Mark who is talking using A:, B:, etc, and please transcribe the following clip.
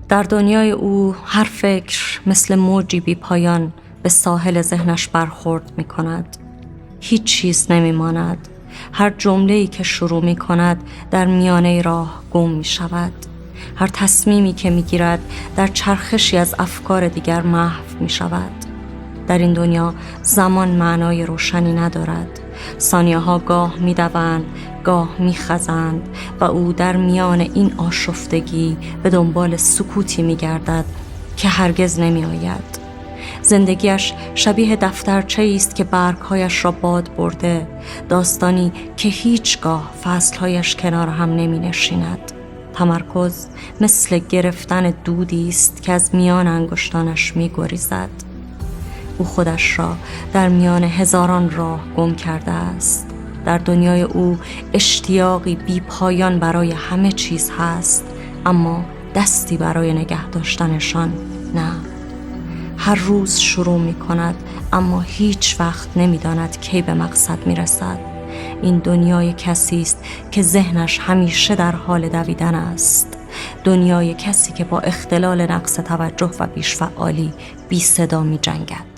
A: در دنیای او هر فکر مثل موجی بی پایان به ساحل ذهنش برخورد می کند. هیچ چیز نمی ماند. هر جمله‌ای که شروع می کند در میانه راه گم می شود. هر تصمیمی که می گیرد در چرخشی از افکار دیگر محو می شود. در این دنیا زمان معنای روشنی ندارد. ثانیه ها گاه می دوند، گاه می خزند و او در میان این آشفتگی به دنبال سکوتی می گردد که هرگز نمی آید. زندگیش شبیه دفترچه‌ای است که برگ‌هایش را باد برده، داستانی که هیچگاه فصل‌هایش کنار هم نمی نشیند. تمرکز مثل گرفتن دودی است که از میان انگشتانش می گریزد. او خودش را در میان هزاران راه گم کرده است. در دنیای او اشتیاقی بی پایان برای همه چیز هست، اما دستی برای نگه داشتنشان نه. هر روز شروع می کند اما هیچ وقت نمی داند کی به مقصد می رسد. این دنیای کسی است که ذهنش همیشه در حال دویدن است. دنیای کسی که با اختلال نقص توجه و بیش‌فعالی بی صدا می جنگد.